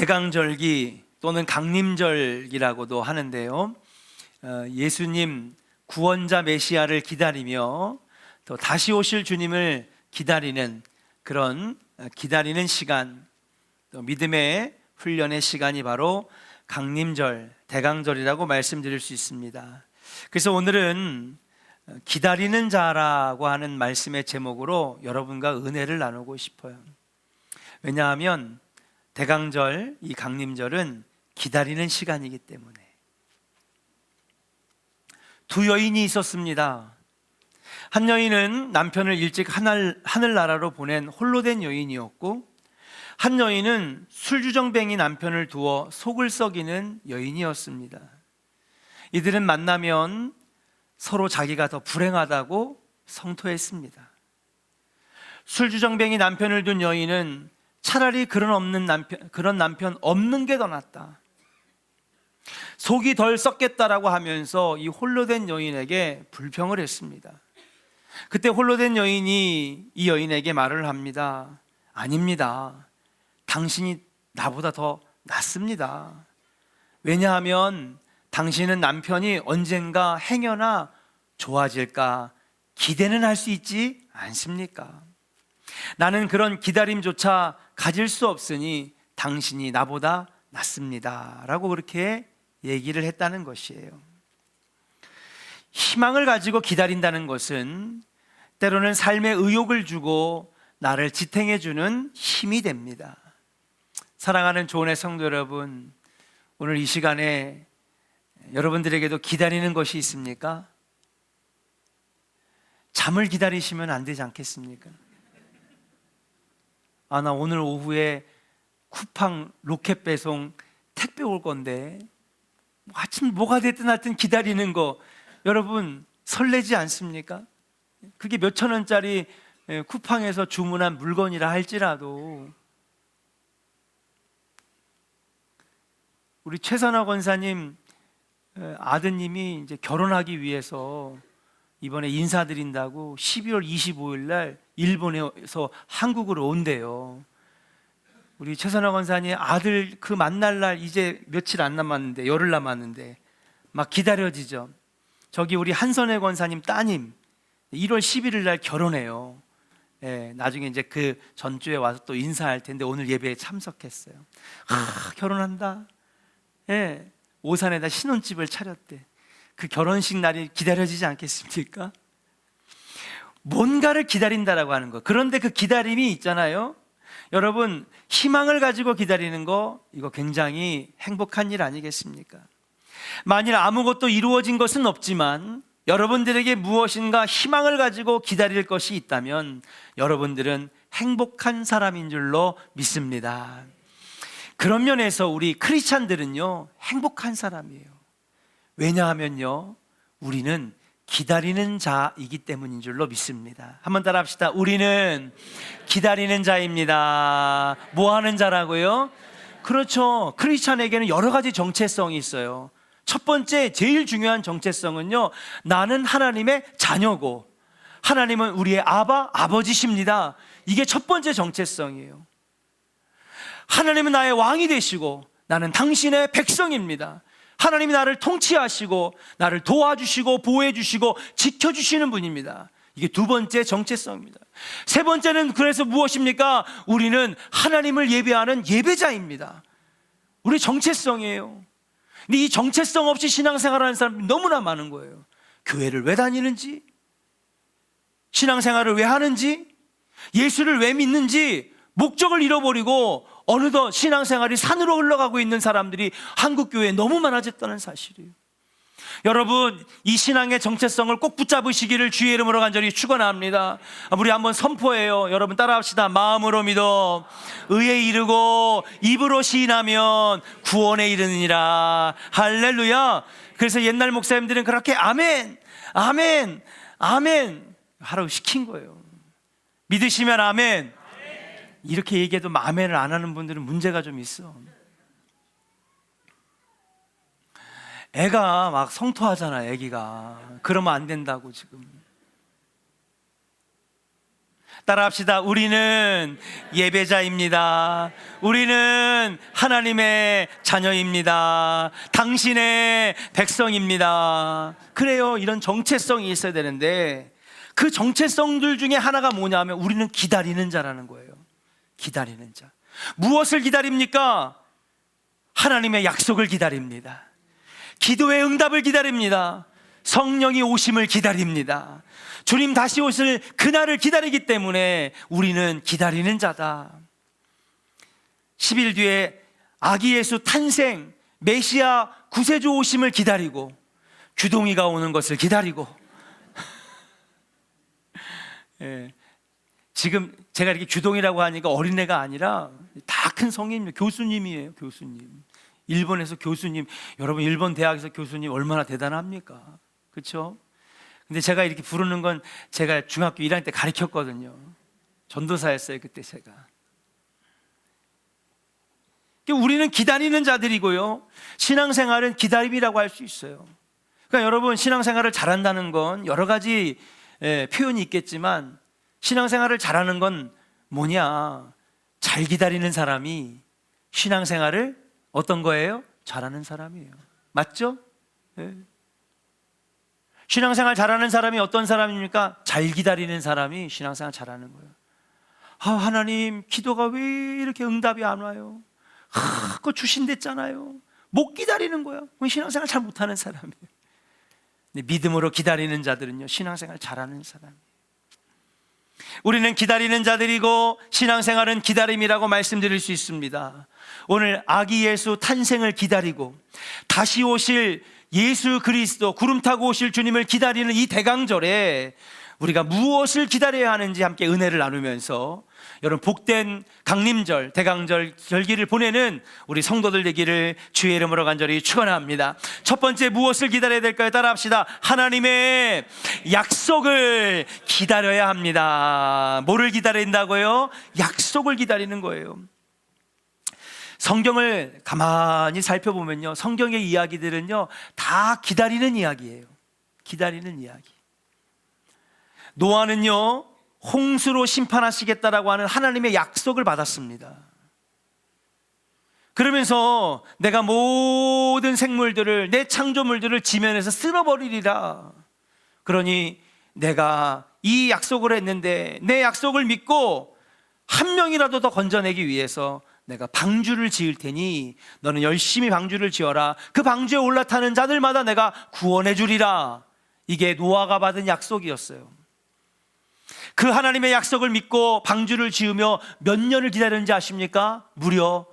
대강절기 또는 강림절기라고도 하는데요, 예수님 구원자 메시아를 기다리며 또 다시 오실 주님을 기다리는 그런 기다리는 시간, 또 믿음의 훈련의 시간이 바로 강림절, 대강절이라고 말씀드릴 수 있습니다. 그래서 오늘은 기다리는 자라고 하는 말씀의 제목으로 여러분과 은혜를 나누고 싶어요. 왜냐하면 대강절, 이 강림절은 기다리는 시간이기 때문에. 두 여인이 있었습니다. 한 여인은 남편을 일찍 하늘나라로 보낸 홀로 된 여인이었고, 한 여인은 술주정뱅이 남편을 두어 속을 썩이는 여인이었습니다. 이들은 만나면 서로 자기가 더 불행하다고 성토했습니다. 술주정뱅이 남편을 둔 여인은 차라리 그런 남편 없는 게 더 낫다, 속이 덜 썩겠다라고 하면서 이 홀로 된 여인에게 불평을 했습니다. 그때 홀로 된 여인이 이 여인에게 말을 합니다. 아닙니다. 당신이 나보다 더 낫습니다. 왜냐하면 당신은 남편이 언젠가 행여나 좋아질까 기대는 할 수 있지 않습니까? 나는 그런 기다림조차 가질 수 없으니 당신이 나보다 낫습니다 라고 그렇게 얘기를 했다는 것이에요. 희망을 가지고 기다린다는 것은 때로는 삶에 의욕을 주고 나를 지탱해 주는 힘이 됩니다. 사랑하는 조은의 성도 여러분, 오늘 이 시간에 여러분들에게도 기다리는 것이 있습니까? 잠을 기다리시면 안 되지 않겠습니까? 나 오늘 오후에 쿠팡 로켓 배송 택배 올 건데 아침 뭐가 됐든 하여튼 기다리는 거, 여러분 설레지 않습니까? 그게 몇천 원짜리 쿠팡에서 주문한 물건이라 할지라도. 우리 최선화 권사님 아드님이 이제 결혼하기 위해서 이번에 인사드린다고 12월 25일 날 일본에서 한국으로 온대요. 우리 최선화 권사님 아들 그 만날 날 이제 며칠 안 남았는데, 열흘 남았는데 막 기다려지죠. 저기 우리 한선혜 권사님 따님 1월 11일 날 결혼해요. 나중에 이제 그 전주에 와서 또 인사할 텐데 오늘 예배에 참석했어요. 결혼한다. 오산에다 신혼집을 차렸대. 그 결혼식 날이 기다려지지 않겠습니까? 뭔가를 기다린다라고 하는 거. 그런데 그 기다림이 있잖아요. 여러분, 희망을 가지고 기다리는 거, 이거 굉장히 행복한 일 아니겠습니까? 만일 아무것도 이루어진 것은 없지만 여러분들에게 무엇인가 희망을 가지고 기다릴 것이 있다면 여러분들은 행복한 사람인 줄로 믿습니다. 그런 면에서 우리 크리스찬들은요, 행복한 사람이에요. 왜냐하면요, 우리는 기다리는 자이기 때문인 줄로 믿습니다. 한번 따라 합시다. 우리는 기다리는 자입니다. 뭐 하는 자라고요? 그렇죠. 크리스찬에게는 여러 가지 정체성이 있어요. 첫 번째, 제일 중요한 정체성은요, 나는 하나님의 자녀고 하나님은 우리의 아버지십니다. 이게 첫 번째 정체성이에요. 하나님은 나의 왕이 되시고 나는 당신의 백성입니다. 하나님이 나를 통치하시고 나를 도와주시고 보호해주시고 지켜주시는 분입니다. 이게 두 번째 정체성입니다. 세 번째는 그래서 무엇입니까? 우리는 하나님을 예배하는 예배자입니다. 우리 정체성이에요. 근데 이 정체성 없이 신앙생활하는 사람이 너무나 많은 거예요. 교회를 왜 다니는지, 신앙생활을 왜 하는지, 예수를 왜 믿는지 목적을 잃어버리고 어느덧 신앙생활이 산으로 흘러가고 있는 사람들이 한국교회에 너무 많아졌다는 사실이에요. 여러분, 이 신앙의 정체성을 꼭 붙잡으시기를 주의 이름으로 간절히 축원합니다. 우리 한번 선포해요. 여러분 따라합시다. 마음으로 믿어 의에 이르고 입으로 시인하면 구원에 이르느니라. 할렐루야. 그래서 옛날 목사님들은 그렇게 아멘, 아멘, 아멘 하라고 시킨 거예요. 믿으시면 아멘. 이렇게 얘기해도 아멘을 안 하는 분들은 문제가 좀 있어. 애가 막 성토하잖아. 애기가 그러면 안 된다고. 지금 따라합시다. 우리는 예배자입니다. 우리는 하나님의 자녀입니다. 당신의 백성입니다. 그래요. 이런 정체성이 있어야 되는데 그 정체성들 중에 하나가 뭐냐 하면 우리는 기다리는 자라는 거예요. 기다리는 자. 무엇을 기다립니까? 하나님의 약속을 기다립니다. 기도의 응답을 기다립니다. 성령이 오심을 기다립니다. 주님 다시 오실 그날을 기다리기 때문에 우리는 기다리는 자다. 10일 뒤에 아기 예수 탄생, 메시아 구세주 오심을 기다리고 주동이가 오는 것을 기다리고 예, 지금 제가 이렇게 주동이라고 하니까 어린애가 아니라 다 큰 성인 교수님이에요. 교수님. 일본에서 교수님. 여러분 일본 대학에서 교수님 얼마나 대단합니까? 그렇죠? 근데 제가 이렇게 부르는 건 제가 중학교 1학년 때 가르쳤거든요. 전도사였어요 그때 제가. 우리는 기다리는 자들이고요, 신앙생활은 기다림이라고 할 수 있어요. 그러니까 여러분 신앙생활을 잘한다는 건 여러 가지 표현이 있겠지만 신앙생활을 잘하는 건 뭐냐? 잘 기다리는 사람이 신앙생활을 어떤 거예요? 잘하는 사람이에요. 맞죠? 네. 신앙생활 잘하는 사람이 어떤 사람입니까? 잘 기다리는 사람이 신앙생활 잘하는 거예요. 하나님 기도가 왜 이렇게 응답이 안 와요? 그거 주신댔잖아요. 못 기다리는 거야. 신앙생활 잘 못하는 사람이에요. 믿음으로 기다리는 자들은요 신앙생활 잘하는 사람이에요. 우리는 기다리는 자들이고 신앙생활은 기다림이라고 말씀드릴 수 있습니다. 오늘 아기 예수 탄생을 기다리고 다시 오실 예수 그리스도 구름 타고 오실 주님을 기다리는 이 대강절에 우리가 무엇을 기다려야 하는지 함께 은혜를 나누면서 여러분 복된 강림절 대강절 절기를 보내는 우리 성도들 되기를 주의 이름으로 간절히 축원합니다. 첫 번째 무엇을 기다려야 될까요? 따라합시다. 하나님의 약속을 기다려야 합니다. 뭐를 기다린다고요? 약속을 기다리는 거예요. 성경을 가만히 살펴보면요 성경의 이야기들은요 다 기다리는 이야기예요. 기다리는 이야기. 노아는요 홍수로 심판하시겠다라고 하는 하나님의 약속을 받았습니다. 그러면서 내가 모든 생물들을 내 창조물들을 지면에서 쓸어버리리라. 그러니 내가 이 약속을 했는데 내 약속을 믿고 한 명이라도 더 건져내기 위해서 내가 방주를 지을 테니 너는 열심히 방주를 지어라. 그 방주에 올라타는 자들마다 내가 구원해 주리라. 이게 노아가 받은 약속이었어요. 그 하나님의 약속을 믿고 방주를 지으며 몇 년을 기다렸는지 아십니까? 무려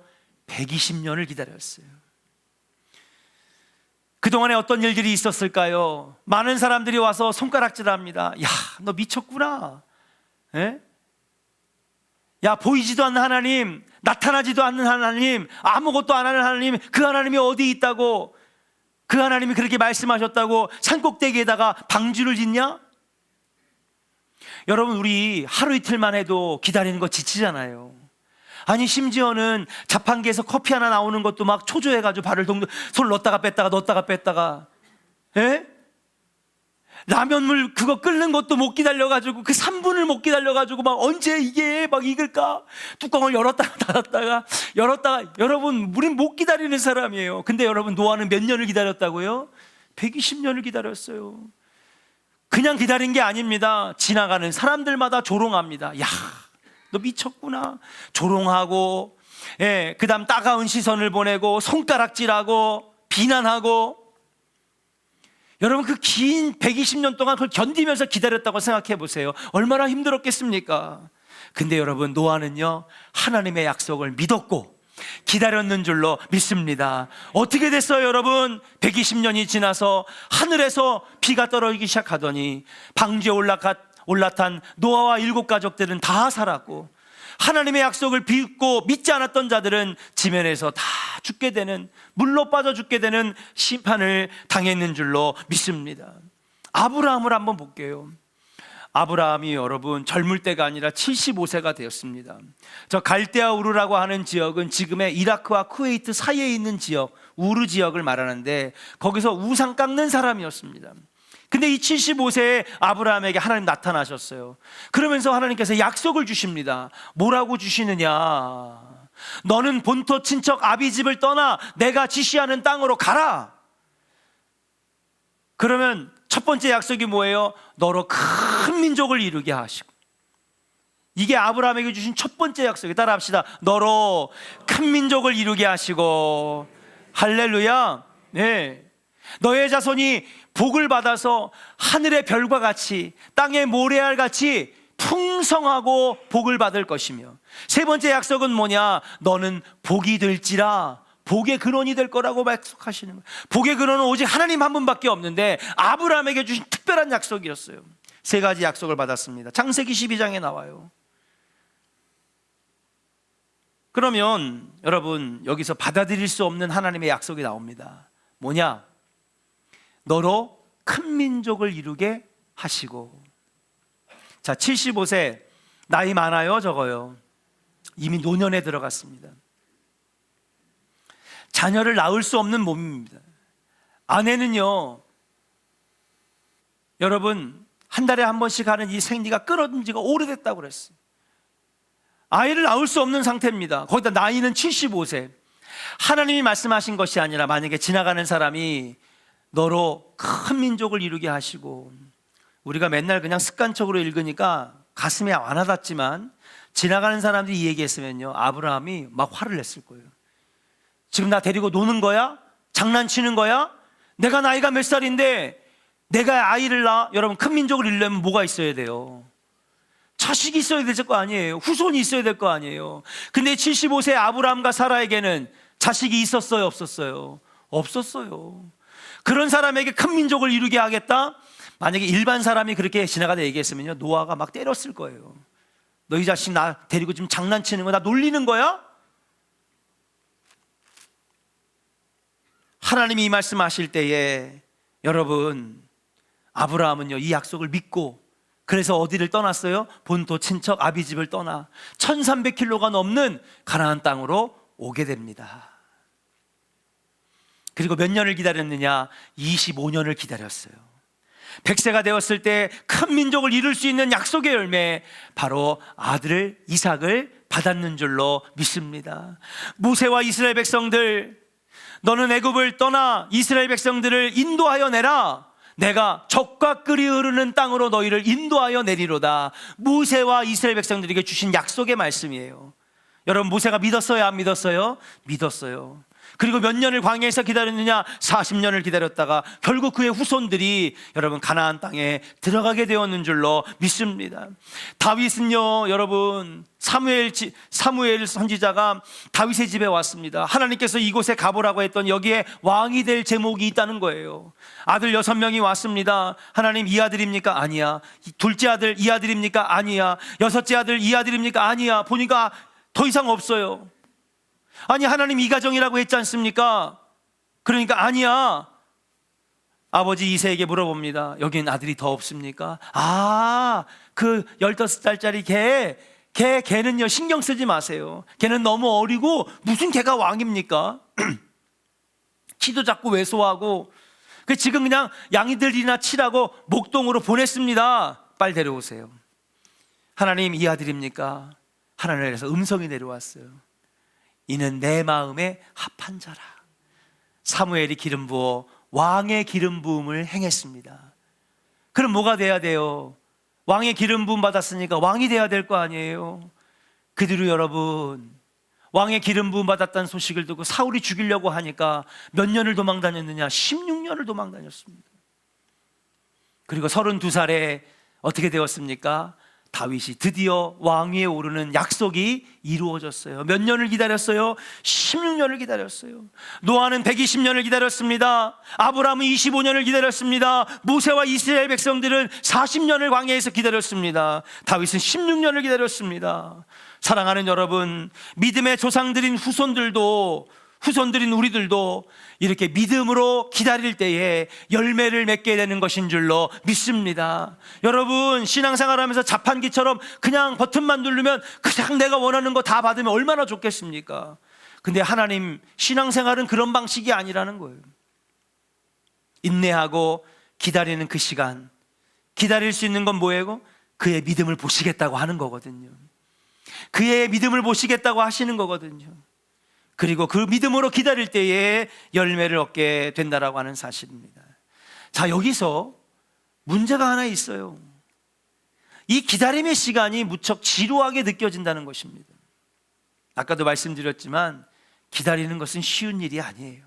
120년을 기다렸어요. 그동안에 어떤 일들이 있었을까요? 많은 사람들이 와서 손가락질합니다. 야, 너 미쳤구나. 에? 야, 보이지도 않는 하나님, 나타나지도 않는 하나님, 아무것도 안 하는 하나님, 그 하나님이 어디 있다고? 그 하나님이 그렇게 말씀하셨다고 산꼭대기에다가 방주를 짓냐? 여러분 우리 하루 이틀만 해도 기다리는 거 지치잖아요. 아니 심지어는 자판기에서 커피 하나 나오는 것도 막 초조해가지고 발을 손을 넣었다가 뺐다가 에? 라면물 그거 끓는 것도 못 기다려가지고 그 3분을 못 기다려가지고 막 언제 이게 막 익을까? 뚜껑을 열었다가 닫았다가 여러분 우린 못 기다리는 사람이에요. 근데 여러분 노아는 몇 년을 기다렸다고요? 120년을 기다렸어요. 그냥 기다린 게 아닙니다. 지나가는 사람들마다 조롱합니다. 야, 너 미쳤구나. 조롱하고, 그 다음 따가운 시선을 보내고 손가락질하고 비난하고. 여러분 그 긴 120년 동안 그걸 견디면서 기다렸다고 생각해 보세요. 얼마나 힘들었겠습니까? 근데 여러분 노아는요 하나님의 약속을 믿었고 기다렸는 줄로 믿습니다. 어떻게 됐어요 여러분? 120년이 지나서 하늘에서 비가 떨어지기 시작하더니 방주에 올라탄 노아와 7가족들은 다 살았고 하나님의 약속을 믿고 믿지 않았던 자들은 지면에서 다 죽게 되는, 물로 빠져 죽게 되는 심판을 당했는 줄로 믿습니다. 아브라함을 한번 볼게요. 아브라함이 여러분 젊을 때가 아니라 75세가 되었습니다. 저 갈대아 우르라고 하는 지역은 지금의 이라크와 쿠웨이트 사이에 있는 지역, 우르 지역을 말하는데 거기서 우상 깎는 사람이었습니다. 근데 이 75세에 아브라함에게 하나님 나타나셨어요. 그러면서 하나님께서 약속을 주십니다. 뭐라고 주시느냐? 너는 본토 친척 아비집을 떠나 내가 지시하는 땅으로 가라. 그러면 첫 번째 약속이 뭐예요? 너로 큰 민족을 이루게 하시고. 이게 아브라함에게 주신 첫 번째 약속이, 따라합시다. 너로 큰 민족을 이루게 하시고. 할렐루야. 네. 너의 자손이 복을 받아서 하늘의 별과 같이 땅의 모래알 같이 풍성하고 복을 받을 것이며, 세 번째 약속은 뭐냐? 너는 복이 될지라. 복의 근원이 될 거라고 약속하시는 거예요. 복의 근원은 오직 하나님 한 분밖에 없는데 아브라함에게 주신 특별한 약속이었어요. 세 가지 약속을 받았습니다. 창세기 12장에 나와요. 그러면 여러분, 여기서 받아들일 수 없는 하나님의 약속이 나옵니다. 뭐냐? 너로 큰 민족을 이루게 하시고. 자, 75세, 나이 많아요, 적어요? 이미 노년에 들어갔습니다. 자녀를 낳을 수 없는 몸입니다. 아내는요, 여러분, 한 달에 한 번씩 하는 이 생리가 끊어진 지가 오래됐다고 그랬어요. 아이를 낳을 수 없는 상태입니다. 거기다 나이는 75세. 하나님이 말씀하신 것이 아니라 만약에 지나가는 사람이 너로 큰 민족을 이루게 하시고, 우리가 맨날 그냥 습관적으로 읽으니까 가슴에 안 와닿지만 지나가는 사람들이 이 얘기했으면요, 아브라함이 막 화를 냈을 거예요. 지금 나 데리고 노는 거야? 장난치는 거야? 내가 나이가 몇 살인데 내가 아이를 낳아? 여러분, 큰 민족을 이루려면 뭐가 있어야 돼요? 자식이 있어야 될 거 아니에요. 후손이 있어야 될 거 아니에요. 근데 75세 아브라함과 사라에게는 자식이 있었어요, 없었어요? 없었어요. 그런 사람에게 큰 민족을 이루게 하겠다? 만약에 일반 사람이 그렇게 지나가다 얘기했으면요, 노아가 막 때렸을 거예요. 너 이 자식 나 데리고 지금 장난치는 거야? 나 놀리는 거야? 하나님이 이 말씀하실 때에 여러분, 아브라함은요, 이 약속을 믿고, 그래서 어디를 떠났어요? 본토 친척 아비집을 떠나 1300km가 넘는 가나안 땅으로 오게 됩니다. 그리고 몇 년을 기다렸느냐? 25년을 기다렸어요. 100세가 되었을 때 큰 민족을 이룰 수 있는 약속의 열매, 바로 아들 이삭을 받았는 줄로 믿습니다. 모세와 이스라엘 백성들, 너는 애굽을 떠나 이스라엘 백성들을 인도하여 내라. 내가 적과 끓이 흐르는 땅으로 너희를 인도하여 내리로다. 모세와 이스라엘 백성들에게 주신 약속의 말씀이에요. 여러분, 모세가 믿었어요, 안 믿었어요? 믿었어요. 그리고 몇 년을 광야에서 기다렸느냐? 40년을 기다렸다가 결국 그의 후손들이 여러분 가나안 땅에 들어가게 되었는 줄로 믿습니다. 다윗은요, 여러분, 사무엘 선지자가 다윗의 집에 왔습니다. 하나님께서 이곳에 가보라고 했던 여기에 왕이 될 제목이 있다는 거예요. 아들 6명이 왔습니다. 하나님, 이 아들입니까? 아니야. 둘째 아들 이 아들입니까? 아니야. 여섯째 아들 이 아들입니까? 아니야. 보니까 더 이상 없어요. 아니, 하나님 이 가정이라고 했지 않습니까? 그러니까 아니야. 아버지 이새에게 물어봅니다. 여기는 아들이 더 없습니까? 아, 그 15살짜리 걔는요, 신경 쓰지 마세요. 걔는 너무 어리고 무슨 걔가 왕입니까? 키도 작고 왜소하고, 지금 그냥 양이들이나 치라고 목동으로 보냈습니다. 빨리 데려오세요. 하나님, 이 아들입니까? 하나님께서 음성이 내려왔어요. 이는 내 마음에 합한 자라. 사무엘이 기름 부어 왕의 기름 부음을 행했습니다. 그럼 뭐가 돼야 돼요? 왕의 기름 부음 받았으니까 왕이 돼야 될 거 아니에요? 그 뒤로 여러분, 왕의 기름 부음 받았다는 소식을 듣고 사울이 죽이려고 하니까 몇 년을 도망 다녔느냐? 16년을 도망 다녔습니다. 그리고 32살에 어떻게 되었습니까? 다윗이 드디어 왕위에 오르는 약속이 이루어졌어요. 몇 년을 기다렸어요? 16년을 기다렸어요. 노아는 120년을 기다렸습니다. 아브라함은 25년을 기다렸습니다. 모세와 이스라엘 백성들은 40년을 광야에서 기다렸습니다. 다윗은 16년을 기다렸습니다. 사랑하는 여러분, 믿음의 조상들인 후손들인 우리들도 이렇게 믿음으로 기다릴 때에 열매를 맺게 되는 것인 줄로 믿습니다. 여러분, 신앙생활하면서 자판기처럼 그냥 버튼만 누르면 그냥 내가 원하는 거 다 받으면 얼마나 좋겠습니까? 근데 하나님 신앙생활은 그런 방식이 아니라는 거예요. 인내하고 기다리는 그 시간, 기다릴 수 있는 건 뭐예요? 그의 믿음을 보시겠다고 하는 거거든요. 그의 믿음을 보시겠다고 하시는 거거든요. 그리고 그 믿음으로 기다릴 때에 열매를 얻게 된다라고 하는 사실입니다. 자, 여기서 문제가 하나 있어요. 이 기다림의 시간이 무척 지루하게 느껴진다는 것입니다. 아까도 말씀드렸지만 기다리는 것은 쉬운 일이 아니에요.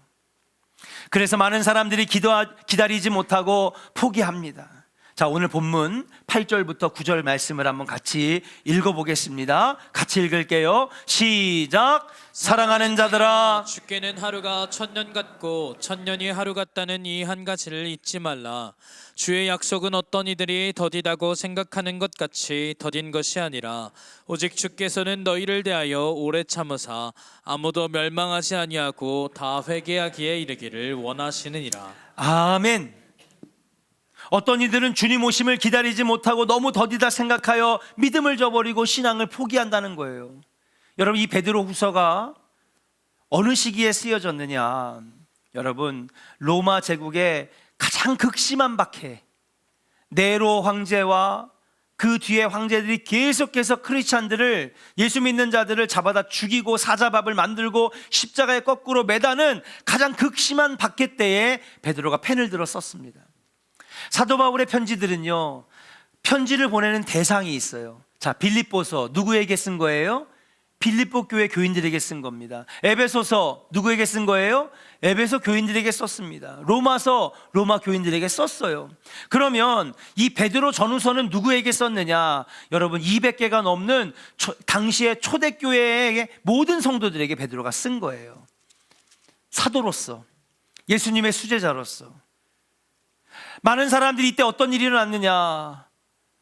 그래서 많은 사람들이 기다리지 못하고 포기합니다. 자, 오늘 본문 8절부터 9절 말씀을 한번 같이 읽어보겠습니다. 같이 읽을게요. 시작. 사랑하는 자들아, 주께는 하루가 천년 같고 천년이 하루 같다는 이 한 가지를 잊지 말라. 주의 약속은 어떤 이들이 더디다고 생각하는 것 같이 더딘 것이 아니라 오직 주께서는 너희를 대하여 오래 참으사 아무도 멸망하지 아니하고 다 회개하기에 이르기를 원하시느니라. 아멘. 어떤 이들은 주님 오심을 기다리지 못하고 너무 더디다 생각하여 믿음을 저버리고 신앙을 포기한다는 거예요. 여러분, 이 베드로 후서가 어느 시기에 쓰여졌느냐? 여러분, 로마 제국의 가장 극심한 박해, 네로 황제와 그 뒤에 황제들이 계속해서 크리스찬들을, 예수 믿는 자들을 잡아다 죽이고 사자밥을 만들고 십자가에 거꾸로 매다는 가장 극심한 박해 때에 베드로가 펜을 들어 썼습니다. 사도 바울의 편지들은요, 편지를 보내는 대상이 있어요. 자, 빌립보서 누구에게 쓴 거예요? 빌립보 교회 교인들에게 쓴 겁니다. 에베소서 누구에게 쓴 거예요? 에베소 교인들에게 썼습니다. 로마서 로마 교인들에게 썼어요. 그러면 이 베드로 전후서는 누구에게 썼느냐? 여러분, 200개가 넘는 당시의 초대교회의 모든 성도들에게 베드로가 쓴 거예요. 사도로서, 예수님의 수제자로서. 많은 사람들이 이때 어떤 일이 일어났느냐?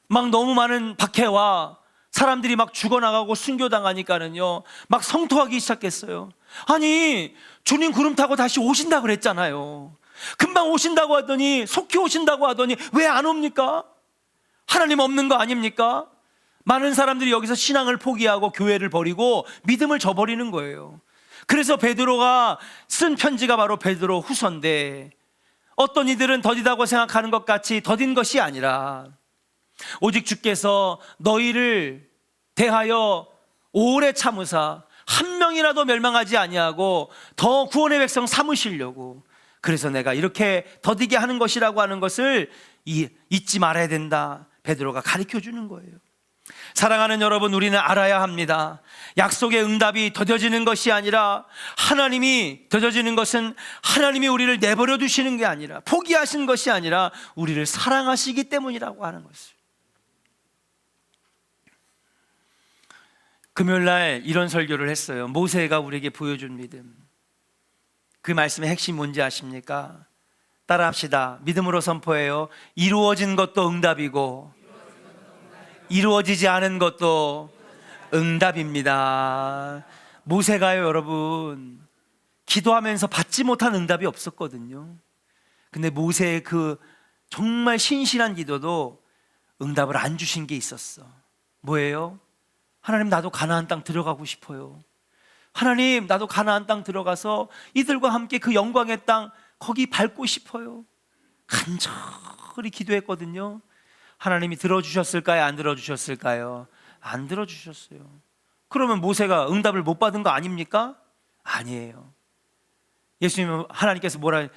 막 너무 많은 박해와 사람들이 막 죽어나가고 순교당하니까는요, 막 성토하기 시작했어요. 아니, 주님 구름 타고 다시 오신다고 그랬잖아요. 금방 오신다고 하더니, 속히 오신다고 하더니 왜 안 옵니까? 하나님 없는 거 아닙니까? 많은 사람들이 여기서 신앙을 포기하고 교회를 버리고 믿음을 저버리는 거예요. 그래서 베드로가 쓴 편지가 바로 베드로 후서인데, 어떤 이들은 더디다고 생각하는 것 같이 더딘 것이 아니라 오직 주께서 너희를 대하여 오래 참으사 한 명이라도 멸망하지 아니하고 더 구원의 백성 삼으시려고, 그래서 내가 이렇게 더디게 하는 것이라고 하는 것을 잊지 말아야 된다, 베드로가 가르쳐 주는 거예요. 사랑하는 여러분, 우리는 알아야 합니다. 약속의 응답이 더뎌지는 것이 아니라, 하나님이 더뎌지는 것은 하나님이 우리를 내버려 두시는 게 아니라, 포기하신 것이 아니라 우리를 사랑하시기 때문이라고 하는 것을. 금요일날 이런 설교를 했어요. 모세가 우리에게 보여준 믿음. 그 말씀의 핵심이 뭔지 아십니까? 따라합시다. 믿음으로 선포해요. 이루어진 것도 응답이고 이루어지지 않은 것도 응답입니다. 모세가요, 여러분, 기도하면서 받지 못한 응답이 없었거든요. 근데 모세의 그 정말 신실한 기도도 응답을 안 주신 게 있었어. 뭐예요? 하나님, 나도 가나안 땅 들어가고 싶어요. 하나님, 나도 가나안 땅 들어가서 이들과 함께 그 영광의 땅 거기 밟고 싶어요. 간절히 기도했거든요. 하나님이 들어주셨을까요? 안 들어주셨을까요? 안 들어주셨어요. 그러면 모세가 응답을 못 받은 거 아닙니까? 아니에요. 예수님, 하나님께서 뭐라,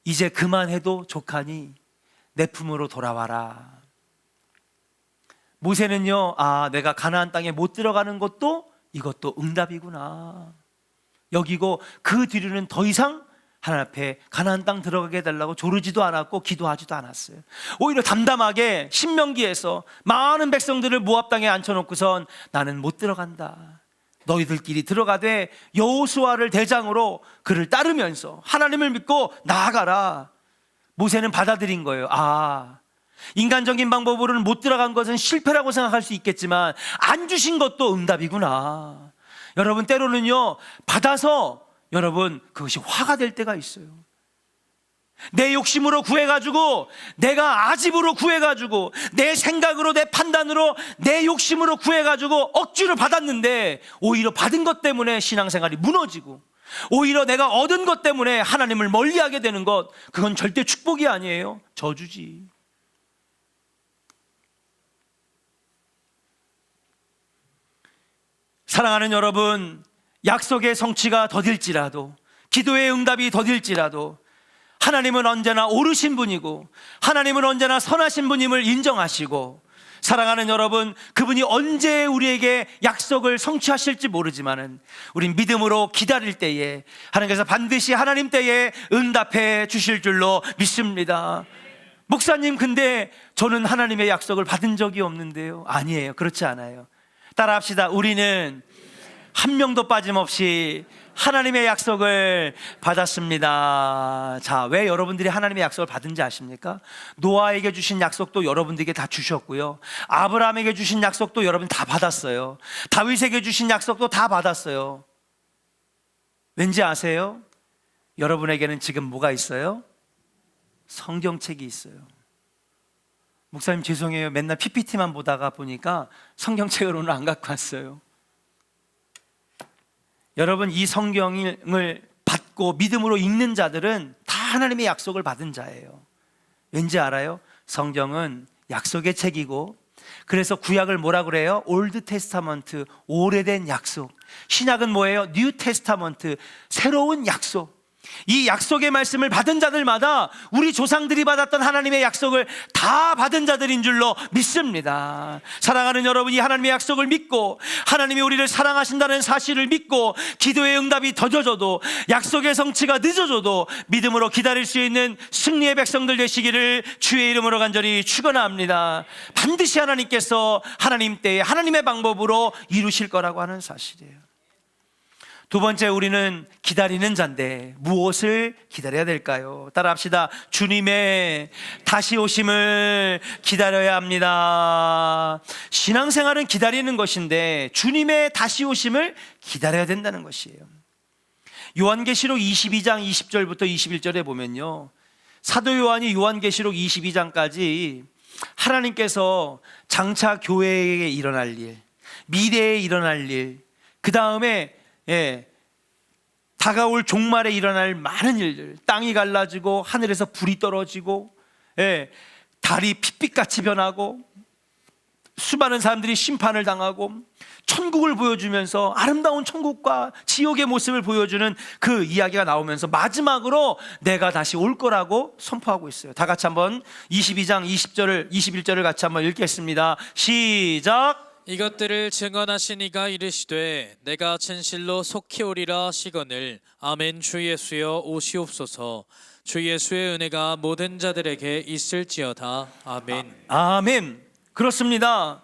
이제 그만해도 족하니 내 품으로 돌아와라. 모세는요, 아, 내가 가나안 땅에 못 들어가는 것도 이것도 응답이구나 여기고, 그 뒤로는 더 이상 하나님 앞에 가나안 땅 들어가게 해달라고 조르지도 않았고 기도하지도 않았어요. 오히려 담담하게 신명기에서 많은 백성들을 모압 땅에 앉혀놓고선 나는 못 들어간다, 너희들끼리 들어가되 여호수아를 대장으로 그를 따르면서 하나님을 믿고 나아가라. 모세는 받아들인 거예요. 아, 인간적인 방법으로는 못 들어간 것은 실패라고 생각할 수 있겠지만 안 주신 것도 응답이구나. 여러분, 때로는요, 받아서 여러분 그것이 화가 될 때가 있어요. 내 욕심으로 구해가지고, 내가 아집으로 구해가지고, 내 생각으로, 내 판단으로, 내 욕심으로 구해가지고 억지로 받았는데 오히려 받은 것 때문에 신앙생활이 무너지고, 오히려 내가 얻은 것 때문에 하나님을 멀리하게 되는 것, 그건 절대 축복이 아니에요. 저주지. 사랑하는 여러분, 약속의 성취가 더딜지라도, 기도의 응답이 더딜지라도 하나님은 언제나 옳으신 분이고 하나님은 언제나 선하신 분임을 인정하시고, 사랑하는 여러분, 그분이 언제 우리에게 약속을 성취하실지 모르지만은 우린 믿음으로 기다릴 때에 하나님께서 반드시 하나님 때에 응답해 주실 줄로 믿습니다. 목사님, 근데 저는 하나님의 약속을 받은 적이 없는데요. 아니에요. 그렇지 않아요. 따라합시다. 우리는 한 명도 빠짐없이 하나님의 약속을 받았습니다. 자, 왜 여러분들이 하나님의 약속을 받은지 아십니까? 노아에게 주신 약속도 여러분들에게 다 주셨고요, 아브라함에게 주신 약속도 여러분 다 받았어요. 다윗에게 주신 약속도 다 받았어요. 왠지 아세요? 여러분에게는 지금 뭐가 있어요? 성경책이 있어요. 목사님 죄송해요, 맨날 PPT만 보다가 보니까 성경책을 오늘 안 갖고 왔어요. 여러분, 이 성경을 받고 믿음으로 읽는 자들은 다 하나님의 약속을 받은 자예요. 왠지 알아요? 성경은 약속의 책이고, 그래서 구약을 뭐라 그래요? 올드 테스타먼트, 오래된 약속. 신약은 뭐예요? 뉴 테스타먼트, 새로운 약속. 이 약속의 말씀을 받은 자들마다 우리 조상들이 받았던 하나님의 약속을 다 받은 자들인 줄로 믿습니다. 사랑하는 여러분이 하나님의 약속을 믿고 하나님이 우리를 사랑하신다는 사실을 믿고 기도의 응답이 더뎌져도, 약속의 성취가 늦어져도 믿음으로 기다릴 수 있는 승리의 백성들 되시기를 주의 이름으로 간절히 축원합니다. 반드시 하나님께서 하나님 때에 하나님의 방법으로 이루실 거라고 하는 사실이에요. 두 번째, 우리는 기다리는 자인데 무엇을 기다려야 될까요? 따라합시다. 주님의 다시 오심을 기다려야 합니다. 신앙생활은 기다리는 것인데 주님의 다시 오심을 기다려야 된다는 것이에요. 요한계시록 22장 20절부터 21절에 보면요, 사도 요한이 요한계시록 22장까지 하나님께서 장차 교회에 일어날 일, 미래에 일어날 일, 그 다음에 다가올 종말에 일어날 많은 일들, 땅이 갈라지고 하늘에서 불이 떨어지고, 달이 핏빛같이 변하고 수많은 사람들이 심판을 당하고 천국을 보여주면서 아름다운 천국과 지옥의 모습을 보여주는 그 이야기가 나오면서 마지막으로 내가 다시 올 거라고 선포하고 있어요. 다 같이 한번 22장 20절을 21절을 같이 한번 읽겠습니다. 시작. 이것들을 증언하신 이가 이르시되 내가 진실로 속히 오리라 하시거늘 아멘. 주 예수여 오시옵소서. 주 예수의 은혜가 모든 자들에게 있을지어다. 아멘. 아멘. 그렇습니다.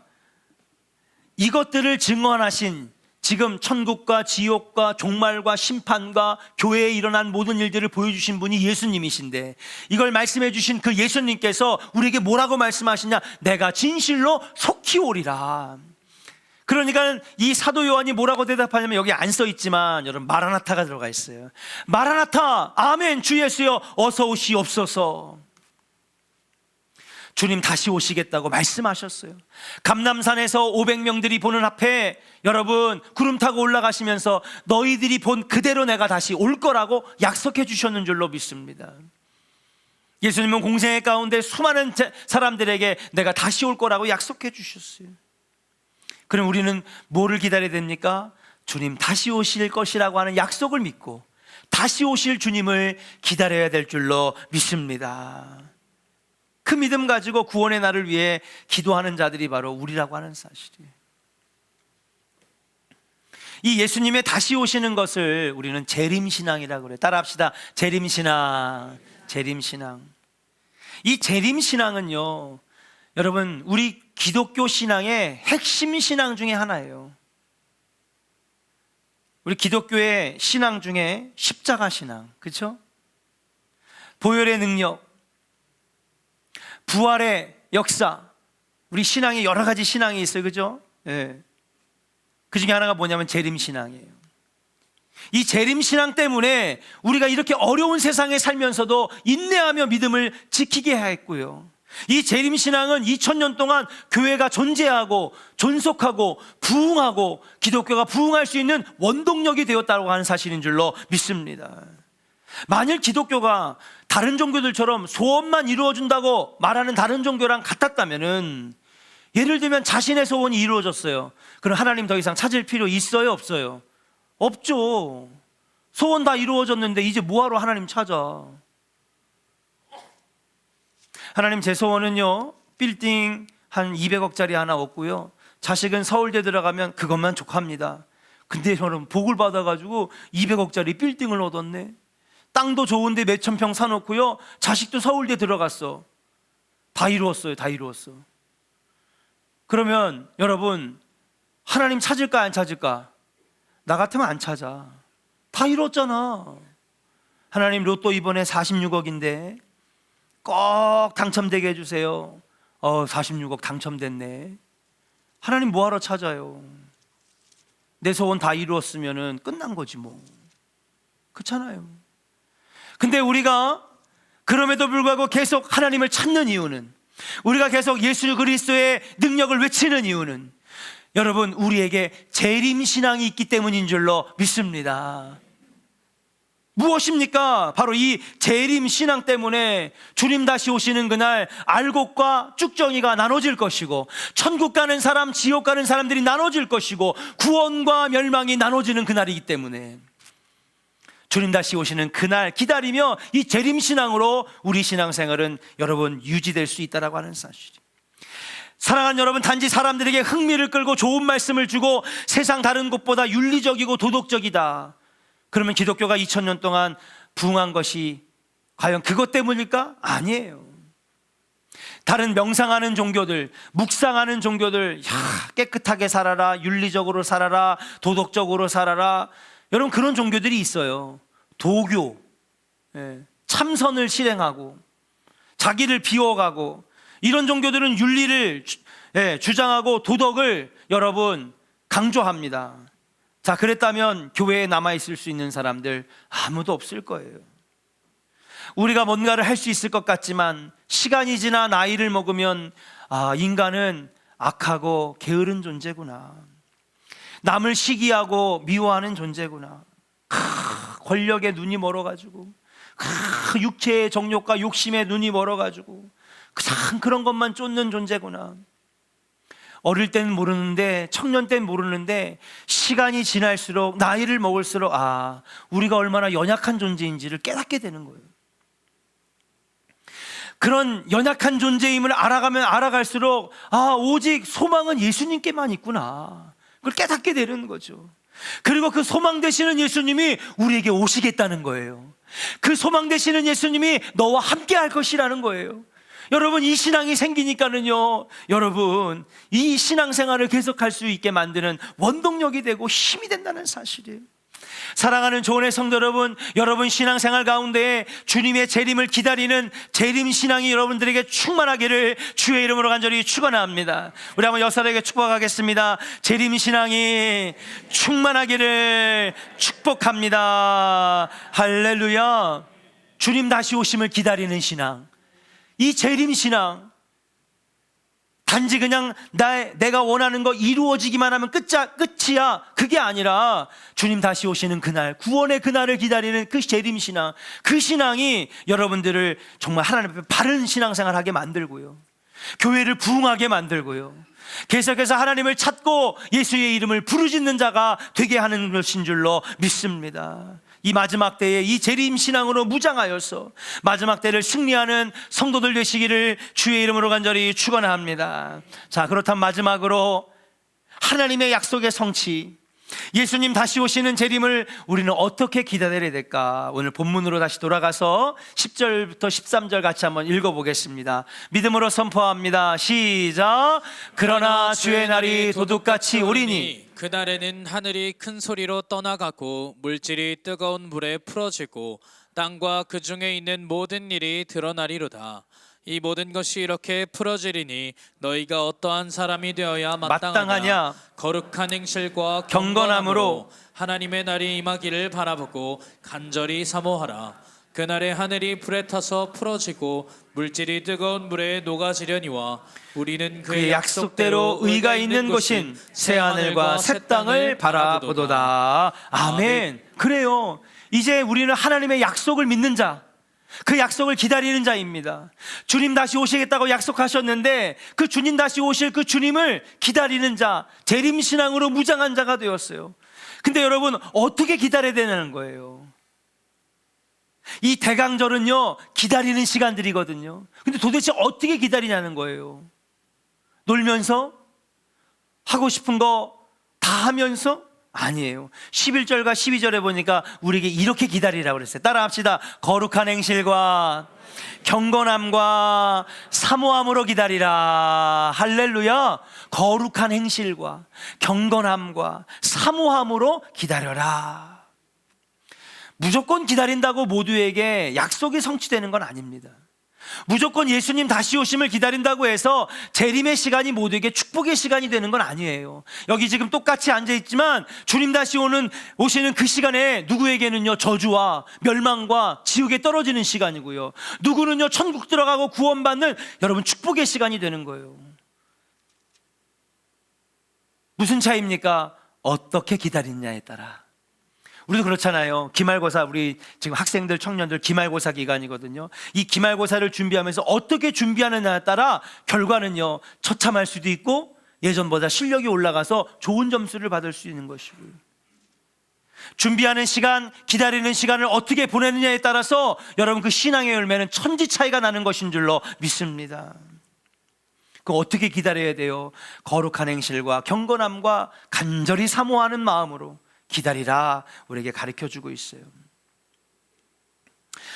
이것들을 증언하신, 지금 천국과 지옥과 종말과 심판과 교회에 일어난 모든 일들을 보여주신 분이 예수님이신데, 이걸 말씀해 주신 그 예수님께서 우리에게 뭐라고 말씀하시냐? 내가 진실로 속히 오리라. 그러니까 이 사도 요한이 뭐라고 대답하냐면, 여기 안 써 있지만 여러분 마라나타가 들어가 있어요. 마라나타, 아멘. 주 예수여 어서 오시옵소서. 주님 다시 오시겠다고 말씀하셨어요. 감람산에서 500명들이 보는 앞에 여러분 구름 타고 올라가시면서 너희들이 본 그대로 내가 다시 올 거라고 약속해 주셨는 줄로 믿습니다. 예수님은 공생애 가운데 수많은 사람들에게 내가 다시 올 거라고 약속해 주셨어요. 그럼 우리는 뭐를 기다려야 됩니까? 주님 다시 오실 것이라고 하는 약속을 믿고 다시 오실 주님을 기다려야 될 줄로 믿습니다. 그 믿음 가지고 구원의 날을 위해 기도하는 자들이 바로 우리라고 하는 사실이에요. 이 예수님의 다시 오시는 것을 우리는 재림신앙이라고 그래요. 따라합시다. 재림신앙. 재림신앙. 이 재림신앙은요, 여러분 우리 기독교 신앙의 핵심 신앙 중에 하나예요. 우리 기독교의 신앙 중에 십자가 신앙, 그렇죠? 보혈의 능력, 부활의 역사, 우리 신앙에 여러 가지 신앙이 있어요, 그렇죠? 그 중에 하나가 뭐냐면 재림신앙이에요. 이 재림신앙 때문에 우리가 이렇게 어려운 세상에 살면서도 인내하며 믿음을 지키게 했고요, 이 재림신앙은 2000년 동안 교회가 존재하고 존속하고 부흥하고 기독교가 부흥할 수 있는 원동력이 되었다고 하는 사실인 줄로 믿습니다. 만일 기독교가 다른 종교들처럼 소원만 이루어준다고 말하는 다른 종교랑 같았다면은, 예를 들면 자신의 소원이 이루어졌어요. 그럼 하나님 더 이상 찾을 필요 있어요, 없어요? 없죠. 소원 다 이루어졌는데 이제 뭐하러 하나님 찾아? 하나님, 제 소원은요, 빌딩 한 200억짜리 하나 얻고요, 자식은 서울대 들어가면 그것만 족합니다. 근데 저는 복을 받아가지고 200억짜리 빌딩을 얻었네. 땅도 좋은데 몇천 평 사놓고요, 자식도 서울대 들어갔어. 다 이루었어요. 다 이루었어. 그러면 여러분, 하나님 찾을까 안 찾을까? 나 같으면 안 찾아. 다 이뤘잖아. 하나님, 로또 이번에 46억인데 꼭 당첨되게 해주세요. 46억 당첨됐네. 하나님 뭐하러 찾아요? 내 소원 다 이루었으면 끝난 거지 뭐. 그렇잖아요. 근데 우리가 그럼에도 불구하고 계속 하나님을 찾는 이유는, 우리가 계속 예수 그리스도의 능력을 외치는 이유는, 여러분, 우리에게 재림신앙이 있기 때문인 줄로 믿습니다. 무엇입니까? 바로 이 재림신앙 때문에 주님 다시 오시는 그날 알곡과 쭉정이가 나눠질 것이고, 천국 가는 사람, 지옥 가는 사람들이 나눠질 것이고, 구원과 멸망이 나눠지는 그날이기 때문에 주님 다시 오시는 그날 기다리며 이 재림신앙으로 우리 신앙생활은 여러분 유지될 수 있다라고 하는 사실이. 사랑하는 여러분, 단지 사람들에게 흥미를 끌고 좋은 말씀을 주고 세상 다른 곳보다 윤리적이고 도덕적이다, 그러면 기독교가 2000년 동안 부흥한 것이 과연 그것 때문일까? 아니에요. 다른 명상하는 종교들, 묵상하는 종교들, 깨끗하게 살아라, 윤리적으로 살아라, 도덕적으로 살아라, 여러분, 그런 종교들이 있어요. 도교, 참선을 실행하고 자기를 비워가고, 이런 종교들은 윤리를 주장하고 도덕을 여러분 강조합니다. 자, 그랬다면 교회에 남아있을 수 있는 사람들 아무도 없을 거예요. 우리가 뭔가를 할 수 있을 것 같지만 시간이 지나 나이를 먹으면 인간은 악하고 게으른 존재구나, 남을 시기하고 미워하는 존재구나, 권력에 눈이 멀어가지고, 육체의 정욕과 욕심에 눈이 멀어가지고 그냥 그런 것만 쫓는 존재구나. 어릴 때는 모르는데, 청년 때는 모르는데, 시간이 지날수록, 나이를 먹을수록 우리가 얼마나 연약한 존재인지를 깨닫게 되는 거예요. 그런 연약한 존재임을 알아가면 알아갈수록 오직 소망은 예수님께만 있구나, 그걸 깨닫게 되는 거죠. 그리고 그 소망 되시는 예수님이 우리에게 오시겠다는 거예요. 그 소망 되시는 예수님이 너와 함께 할 것이라는 거예요. 여러분, 이 신앙이 생기니까는요, 여러분, 이 신앙생활을 계속할 수 있게 만드는 원동력이 되고 힘이 된다는 사실이에요. 사랑하는 조언의 성도 여러분, 여러분 신앙생활 가운데 주님의 재림을 기다리는 재림신앙이 여러분들에게 충만하기를 주의 이름으로 간절히 축원합니다. 우리 한번 역사에게 축복하겠습니다. 재림신앙이 충만하기를 축복합니다. 할렐루야. 주님 다시 오심을 기다리는 신앙, 이 재림신앙, 단지 그냥 내가 원하는 거 이루어지기만 하면 끝이야, 그게 아니라 주님 다시 오시는 그날, 구원의 그날을 기다리는 그 재림신앙, 그 신앙이 여러분들을 정말 하나님 앞에 바른 신앙생활하게 만들고요, 교회를 부흥하게 만들고요, 계속해서 하나님을 찾고 예수의 이름을 부르짖는 자가 되게 하는 것인 줄로 믿습니다. 이 마지막 때에 이 재림신앙으로 무장하여서 마지막 때를 승리하는 성도들 되시기를 주의 이름으로 간절히 축원합니다. 자, 그렇다면 마지막으로 하나님의 약속의 성취, 예수님 다시 오시는 재림을 우리는 어떻게 기다려야 될까? 오늘 본문으로 다시 돌아가서 10절부터 13절 같이 한번 읽어보겠습니다. 믿음으로 선포합니다. 시작. 그러나 주의 날이 도둑같이 오리니 그날에는 하늘이 큰 소리로 떠나가고 물질이 뜨거운 불에 풀어지고 땅과 그 중에 있는 모든 일이 드러나리로다. 이 모든 것이 이렇게 풀어지리니 너희가 어떠한 사람이 되어야 마땅하냐? 거룩한 행실과 경건함으로 하나님의 날이 임하기를 바라보고 간절히 사모하라. 그날에 하늘이 불에 타서 풀어지고 물질이 뜨거운 물에 녹아지려니와 우리는 그의 약속대로 의가 있는 곳인 새 하늘과 새 땅을 바라보도다. 아멘. 그래요. 이제 우리는 하나님의 약속을 믿는 자, 그 약속을 기다리는 자입니다. 주님 다시 오시겠다고 약속하셨는데 그 주님 다시 오실 그 주님을 기다리는 자, 재림신앙으로 무장한 자가 되었어요. 근데 여러분, 어떻게 기다려야 되는 거예요? 이 대강절은요, 기다리는 시간들이거든요. 근데 도대체 어떻게 기다리냐는 거예요. 놀면서? 하고 싶은 거 다 하면서? 아니에요. 11절과 12절에 보니까 우리에게 이렇게 기다리라고 그랬어요. 따라 합시다. 거룩한 행실과 경건함과 사모함으로 기다리라. 할렐루야. 거룩한 행실과 경건함과 사모함으로 기다려라. 무조건 기다린다고 모두에게 약속이 성취되는 건 아닙니다. 무조건 예수님 다시 오심을 기다린다고 해서 재림의 시간이 모두에게 축복의 시간이 되는 건 아니에요. 여기 지금 똑같이 앉아있지만 주님 다시 오시는 그 시간에 누구에게는요, 저주와 멸망과 지옥에 떨어지는 시간이고요, 누구는요, 천국 들어가고 구원받는 여러분 축복의 시간이 되는 거예요. 무슨 차이입니까? 어떻게 기다리느냐에 따라. 우리도 그렇잖아요. 기말고사, 우리 지금 학생들, 청년들 기말고사 기간이거든요. 이 기말고사를 준비하면서 어떻게 준비하느냐에 따라 결과는요, 처참할 수도 있고 예전보다 실력이 올라가서 좋은 점수를 받을 수 있는 것이고요. 준비하는 시간, 기다리는 시간을 어떻게 보내느냐에 따라서 여러분 그 신앙의 열매는 천지 차이가 나는 것인 줄로 믿습니다. 그 어떻게 기다려야 돼요? 거룩한 행실과 경건함과 간절히 사모하는 마음으로 기다리라 우리에게 가르쳐주고 있어요.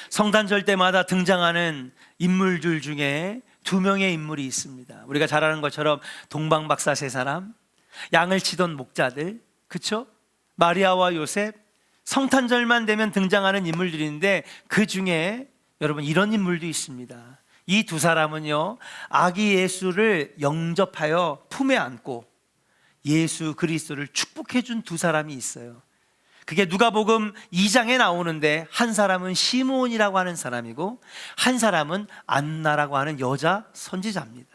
성탄절 때마다 등장하는 인물들 중에 두 명의 인물이 있습니다. 우리가 잘 아는 것처럼 동방박사 세 사람, 양을 치던 목자들, 그쵸? 마리아와 요셉, 성탄절만 되면 등장하는 인물들인데 그 중에 여러분 이런 인물도 있습니다. 이 두 사람은요, 아기 예수를 영접하여 품에 안고 예수 그리스도를 축복해 준 두 사람이 있어요. 그게 누가복음 2장에 나오는데 한 사람은 시므온이라고 하는 사람이고 한 사람은 안나라고 하는 여자 선지자입니다.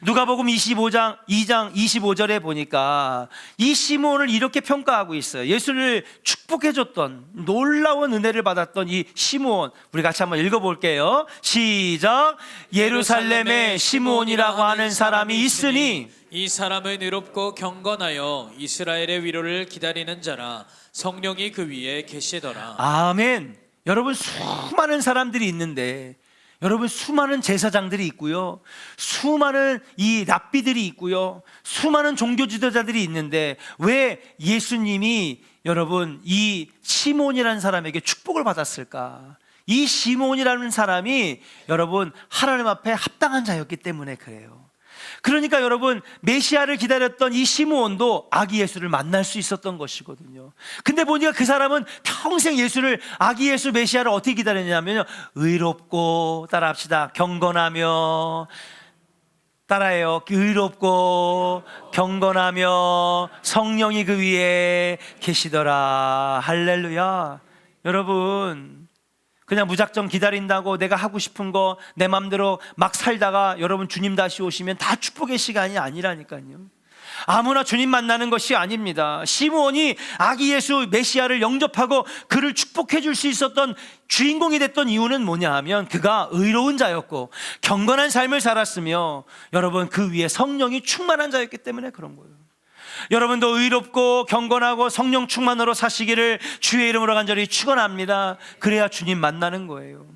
누가복음 2장 25절에 보니까 이 시므온을 이렇게 평가하고 있어요. 예수를 축복해 줬던, 놀라운 은혜를 받았던 이 시므온, 우리 같이 한번 읽어볼게요. 시작. 예루살렘에 시므온이라고 하는 사람이 있으니 이 사람은 의롭고 경건하여 이스라엘의 위로를 기다리는 자라. 성령이 그 위에 계시더라. 아멘. 여러분, 수많은 사람들이 있는데, 여러분 수많은 제사장들이 있고요, 수많은 이 랍비들이 있고요, 수많은 종교 지도자들이 있는데 왜 예수님이 여러분 이 시몬이라는 사람에게 축복을 받았을까? 이 시몬이라는 사람이 여러분 하나님 앞에 합당한 자였기 때문에 그래요. 그러니까 여러분 메시아를 기다렸던 이 시므온도 아기 예수를 만날 수 있었던 것이거든요. 근데 보니까 그 사람은 평생 예수를, 아기 예수 메시아를 어떻게 기다렸냐면요, 의롭고, 따라합시다, 경건하며, 따라해요, 의롭고 경건하며 성령이 그 위에 계시더라. 할렐루야. 여러분 그냥 무작정 기다린다고 내가 하고 싶은 거 내 맘대로 막 살다가 여러분 주님 다시 오시면 다 축복의 시간이 아니라니까요. 아무나 주님 만나는 것이 아닙니다. 시므온이 아기 예수 메시아를 영접하고 그를 축복해 줄 수 있었던 주인공이 됐던 이유는 뭐냐 하면 그가 의로운 자였고 경건한 삶을 살았으며 여러분 그 위에 성령이 충만한 자였기 때문에 그런 거예요. 여러분도 의롭고 경건하고 성령 충만으로 사시기를 주의 이름으로 간절히 축원합니다. 그래야 주님 만나는 거예요.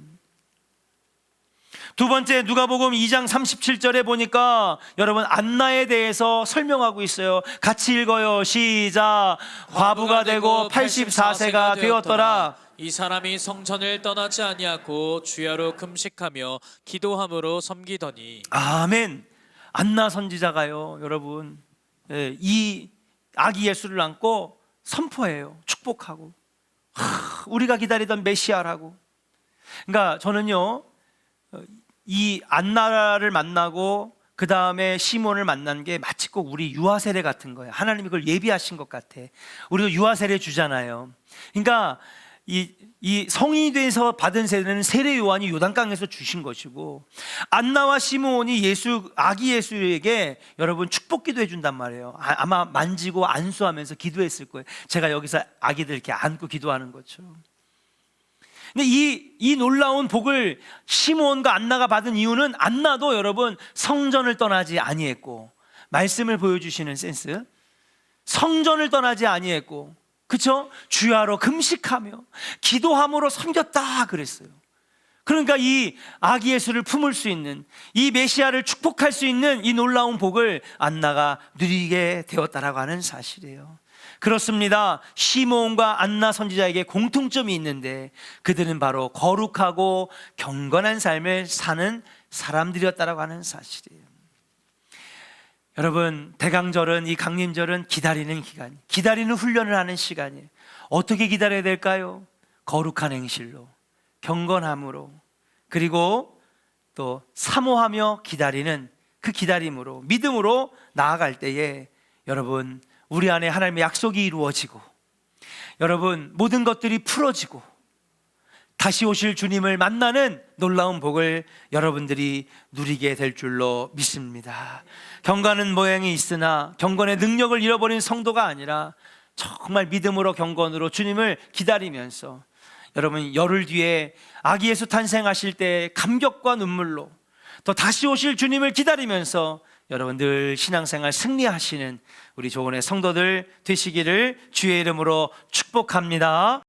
두 번째, 누가복음 2장 37절에 보니까 여러분 안나에 대해서 설명하고 있어요. 같이 읽어요. 시작. 과부가 되고 84세가 되었더라. 이 사람이 성전을 떠나지 아니하고 주야로 금식하며 기도함으로 섬기더니. 아멘. 안나 선지자가요, 여러분, 이 아기 예수를 안고 선포해요. 축복하고, 우리가 기다리던 메시아라고. 그러니까 저는요, 이 안나를 만나고 그 다음에 시몬을 만난 게 마치 꼭 우리 유아 세례 같은 거예요. 하나님이 그걸 예비하신 것 같아. 우리도 유아 세례 주잖아요. 그러니까 이 성인이 돼서 받은 세례는 세례 요한이 요단강에서 주신 것이고, 안나와 시므온이 아기 예수에게 여러분 축복기도 해준단 말이에요. 아마 만지고 안수하면서 기도했을 거예요. 제가 여기서 아기들 이렇게 안고 기도하는 것처럼. 근데 이 놀라운 복을 시므온과 안나가 받은 이유는, 안나도 여러분 성전을 떠나지 아니했고, 말씀을 보여주시는 센스, 성전을 떠나지 아니했고, 그쵸? 주야로 금식하며 기도함으로 섬겼다 그랬어요. 그러니까 이 아기 예수를 품을 수 있는, 이 메시아를 축복할 수 있는 이 놀라운 복을 안나가 누리게 되었다라고 하는 사실이에요. 그렇습니다. 시므온과 안나 선지자에게 공통점이 있는데, 그들은 바로 거룩하고 경건한 삶을 사는 사람들이었다라고 하는 사실이에요. 여러분, 대강절은, 이 강림절은 기다리는 기간, 기다리는 훈련을 하는 시간이에요. 어떻게 기다려야 될까요? 거룩한 행실로, 경건함으로, 그리고 또 사모하며 기다리는 그 기다림으로, 믿음으로 나아갈 때에 여러분, 우리 안에 하나님의 약속이 이루어지고, 여러분 모든 것들이 풀어지고, 다시 오실 주님을 만나는 놀라운 복을 여러분들이 누리게 될 줄로 믿습니다. 경건은 모양이 있으나 경건의 능력을 잃어버린 성도가 아니라, 정말 믿음으로 경건으로 주님을 기다리면서, 여러분 열흘 뒤에 아기 예수 탄생하실 때 감격과 눈물로, 또 다시 오실 주님을 기다리면서 여러분 늘 신앙생활 승리하시는 우리 조은의 성도들 되시기를 주의 이름으로 축복합니다.